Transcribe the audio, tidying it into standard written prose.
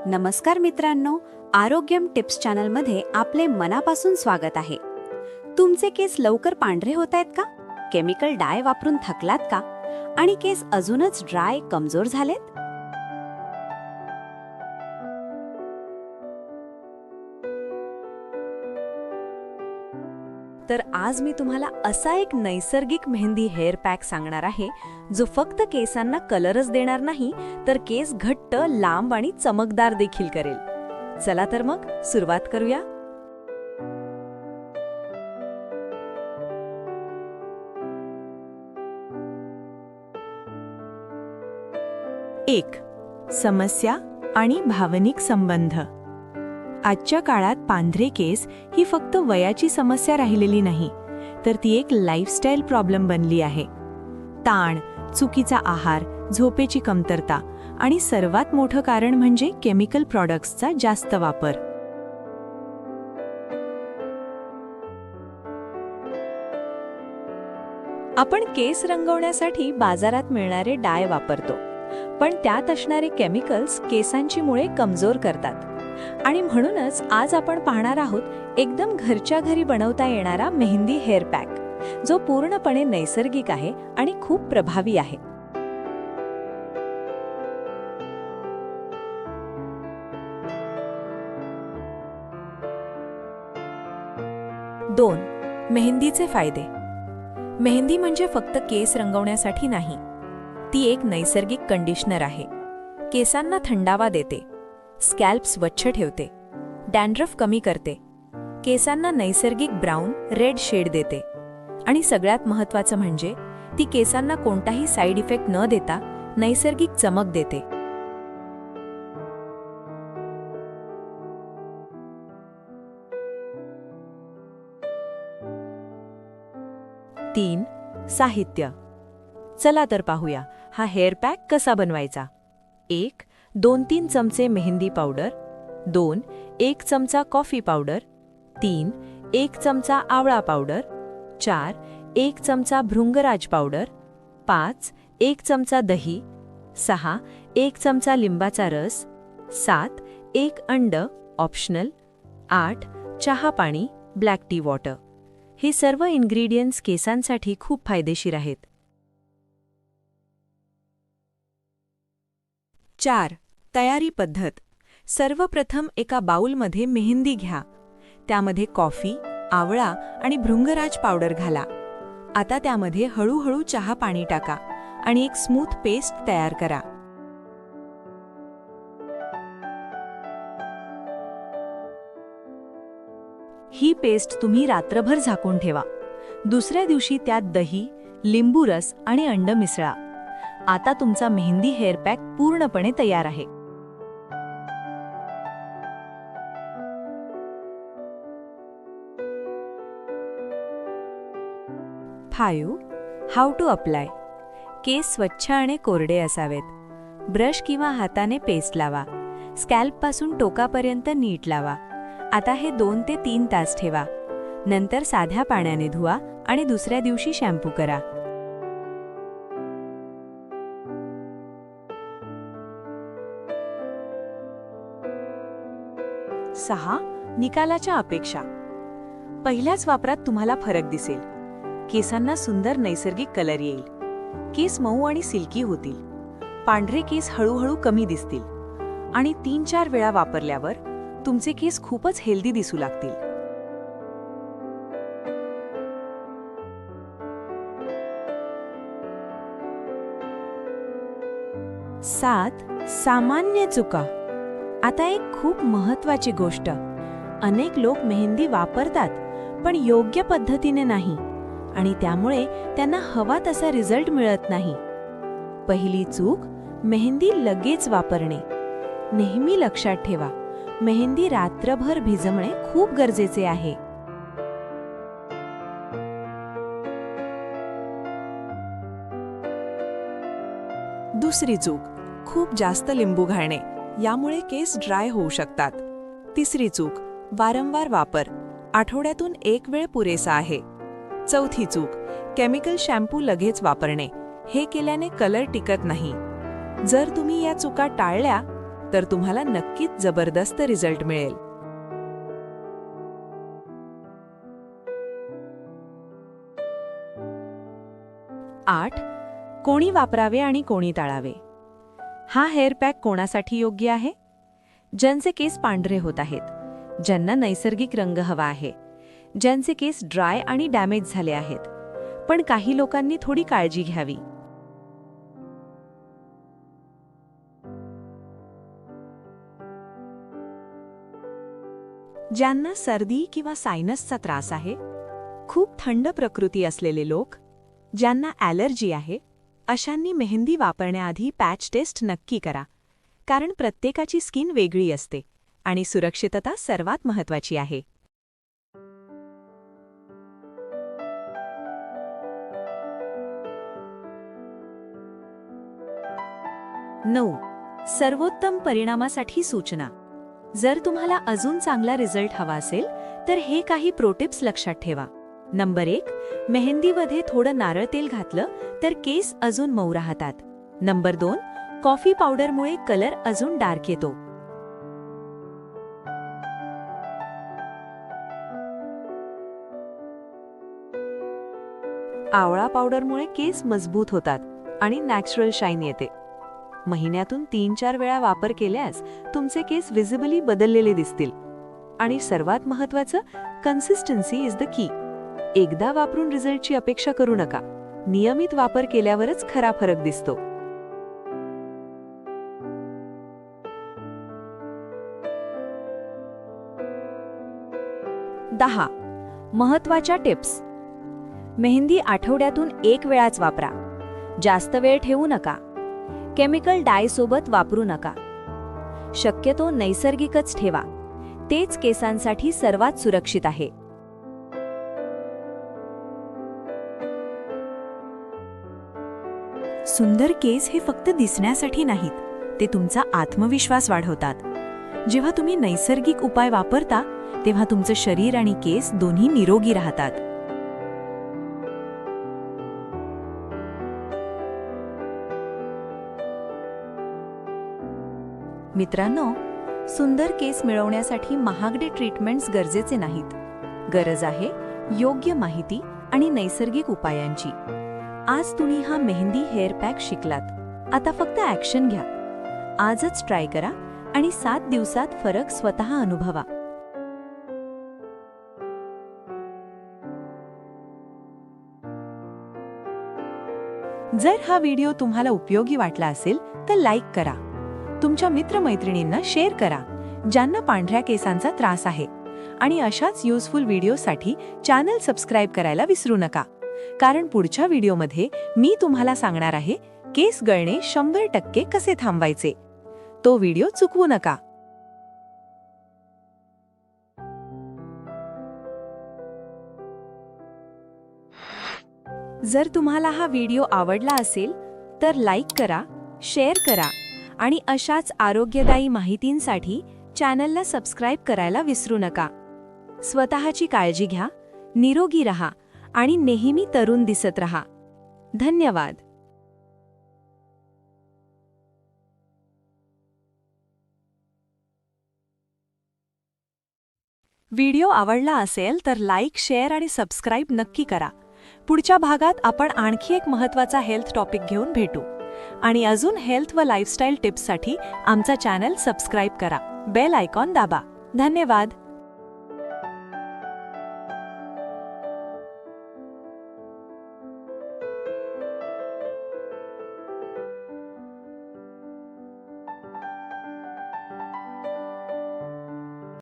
नमस्कार मित्रांनो, आरोग्यम टिप्स चॅनलमध्ये आपले मनापासून स्वागत आहे. तुमचे केस लवकर पांढरे होत आहेत का? केमिकल डाय वापरून थकलात का? आणि केस अजूनच ड्राय, कमजोर झालेत? तर आज मी तुम्हाला असा एक नैसर्गिक मेहंदी हेअर पॅक सांगणार आहे, जो फक्त केसांना कलरच देणार नाही, तर केस घट्ट, लांब आणि चमकदार देखील करेल. चला तर मग सुरुवात करूया. एक, समस्या आणि भावनिक संबंध. आजच्या काळात पांढरे केस ही फक्त वयाची समस्या राहिलेली नाही, तर ती एक लाईफस्टाईल प्रॉब्लेम बनली आहे. ताण, चुकीचा आहार, झोपेची कमतरता आणि सर्वात मोठं कारण म्हणजे केमिकल प्रॉडक्ट्सचा जास्त वापर. आपण केस रंगवण्यासाठी बाजारात मिळणारे डाय वापरतो, पण त्यात असणारे केमिकल्स केसांची मुळे कमजोर करतात. आणि म्हणूनच आज आपण पाहणार आहोत एकदम घरच्या घरी बनवता येणारा मेहंदी हेअर पॅक, जो पूर्णपणे नैसर्गिक आहे आणि खूप प्रभावी आहे. दोन, मेहंदीचे फायदे. मेहंदी म्हणजे फक्त केस रंगवण्यासाठी नाही, ती एक नैसर्गिक कंडिशनर आहे. केसांना थंडावा देते, स्कॅल्प स्वच्छ ठेवते, डॅन्ड्रफ कमी करते, केसांना नैसर्गिक ब्राऊन, रेड शेड देते आणि सगळ्यात महत्त्वाचं म्हणजे ती केसांना कोणताही साईड इफेक्ट न देता नैसर्गिक चमक देते. तीन, साहित्य. चला तर पाहूया हा हेअर पॅक कसा बनवायचा. 1. 2-3 चमचे मेहंदी पावडर. 2. 1 चमचा कॉफी पावडर. 3. 1 चमचा आवळा पावडर. 4. 1 चमचा भृंगराज पावडर. 5. 1 चमचा दही. 6. 1 चमचा लिंबाचा रस. 7. 1 अंड, ऑप्शनल. 8. चहा पाणी, ब्लॅक टी वॉटर. हे सर्व इन्ग्रेडियंट्स केसांसाठी खूप फायदेशीर आहेत. 4. तयारी पद्धत. सर्वप्रथम एका बाउलमध्ये मेहंदी घ्या. त्यामध्ये कॉफी, आवळा आणि भृंगराज पावडर घाला. आता त्यामध्ये हळूहळू चहा पाणी टाका आणि एक स्मूथ पेस्ट तयार करा. ही पेस्ट तुम्ही रात्रभर झाकून ठेवा. दुसऱ्या दिवशी त्यात दही, लिंबू रस आणि अंड मिसळा. आता तुमचा मेहंदी हेअर पॅक पूर्णपणे तयार आहे. 5. How to apply. केस स्वच्छ आणि कोरडे असावेत. ब्रश किंवा हाताने पेस्ट लावा. स्कॅल्पपासून टोकापर्यंत नीट लावा. आता हे 2 ते 3 तास ठेवा. नंतर साध्या पाण्याने धुवा आणि दुसऱ्या दिवशी शॅम्पू करा. 6. निकालाच्या अपेक्षा. पहिल्याच वापरात तुम्हाला फरक दिसेल. केसांना सुंदर नैसर्गिक कलर येईल. केस मऊ आणि सिल्की होतील. पांढरे केस हळूहळू कमी दिसतील आणि 3-4 वेळा वापरल्यावर तुमचे केस खूपच हेल्दी दिसू लागतील. 7. सामान्य चुका. आता एक खूप महत्त्वाची गोष्ट. अनेक लोक मेहंदी वापरतात, पण योग्य पद्धतीने नाही आणि त्यामुळे त्यांना हवा तसा रिझल्ट मिळत नाही. पहिली चूक, मेहंदी लगेच वापरणे. नेहमी लक्षात ठेवा, मेहंदी रात्रभर भिजवणे खूप गरजेचे आहे. दुसरी चूक, खूप जास्त लिंबू घालणे. यामुळे केस ड्राय होऊ शकतात. तिसरी चूक, वारंवार वापर. आठवड्यातून 1 वेळ पुरेसा आहे. चौथी चूक, केमिकल शॅम्पू लगेच वापरणे. हे केल्याने कलर टिकत नाही. जर तुम्ही या चुका टाळल्या तर तुम्हाला नक्कीच जबरदस्त रिझल्ट मिळेल. 8. कोणी वापरावे आणि कोणी टाळावे. हा हेअर पॅक कोणासाठी योग्य आहे? ज्यांचे केस पांढरे होत आहेत, ज्यांना नैसर्गिक रंग हवा आहे, ज्यांचे केस ड्राय आणि डॅमेज झाले आहेत. पण काही लोकांनी थोडी काळजी घ्यावी. ज्यांना सर्दी किंवा सायनसचा त्रास आहे, खूप थंड प्रकृती असलेले लोक, ज्यांना ॲलर्जी आहे, अशांनी मेहंदी वापरण्याआधी पॅच टेस्ट नक्की करा. कारण प्रत्येकाची स्किन वेगळी असते आणि सुरक्षितता सर्वात महत्त्वाची आहे. 9. सर्वोत्तम परिणामासाठी सूचना. जर तुम्हाला अजून चांगला रिझल्ट हवा असेल तर हे काही प्रोटिप्स लक्षात ठेवा. नंबर 1. मेहंदीमध्ये थोडं नारळ तेल घातलं तर केस अजून मऊ राहतात. नंबर 2. कॉफी पावडरमुळे कलर अजून डार्क येतो. आवळा पावडरमुळे केस मजबूत होतात आणि नॅचरल शाईन येते. महिन्यातून 3-4 वेळा वापर केल्यास तुमचे केस विजिबली बदललेले दिसतील. आणि सर्वात महत्त्वाचं, कन्सिस्टन्सी इज द की. एकदा वापरून रिझल्टची अपेक्षा करू नका. नियमित वापर केल्यावरच खरा फरक दिसतो. 10. महत्त्वाच्या टिप्स. मेहंदी आठवड्यातून 1 वेळाच वापरा. जास्त वेळ ठेवू नका. केमिकल डायसोबत वापरू नका. शक्यतो नैसर्गिकच ठेवा. तेच केसांसाठी सर्वात सुरक्षित आहे. सुंदर केस हे फक्त दिसण्यासाठी नाहीत, ते तुमचा आत्मविश्वास वाढवतात. जेव्हा तुम्ही नैसर्गिक उपाय वापरता तेव्हा तुमचं शरीर आणि केस दोन्ही निरोगी राहतात. मित्रांनो, सुंदर केस मिळवण्यासाठी महागडे ट्रीटमेंट्स गरजेचे नाहीत. गरज आहे योग्य माहिती आणि नैसर्गिक उपायांची. आज तुम्ही हा मेहंदी हेअर पॅक शिकलात. आता फक्त ॲक्शन घ्या. आजच ट्राय करा आणि 7 दिवसात फरक स्वतः अनुभवा. जर हा व्हिडिओ तुम्हाला उपयोगी वाटला असेल तर लाईक करा. तुमच्या मित्रमैत्रिणींना शेअर करा ज्यांना पांढऱ्या केसांचा त्रास आहे. आणि अशाच युजफुल व्हिडिओसाठी चॅनल सबस्क्राईब करायला विसरू नका. कारण पुढच्या व्हिडिओमध्ये मी तुम्हाला सांगणार आहे केस गळणे 100% कसे थांबवायचे. तो व्हिडिओ चुकवू नका. जर तुम्हाला हा व्हिडिओ आवडला असेल तर लाईक करा, शेअर करा आणि अशाच आरोग्यदायी माहितींसाठी चॅनलला सबस्क्राईब करायला विसरू नका. स्वतःची काळजी घ्या, निरोगी रहा आणि नेहमी तरुण दिसत रहा. धन्यवाद. व्हिडिओ आवडला असेल तर लाईक, शेअर आणि सबस्क्राईब नक्की करा. पुढच्या भागात आपण आणखी एक महत्त्वाचा हेल्थ टॉपिक घेऊन भेटू. आणि अजून हेल्थ व लाईफस्टाईल टिप्ससाठी आमचा चॅनल सबस्क्राईब करा. बेल आयकॉन दाबा. धन्यवाद.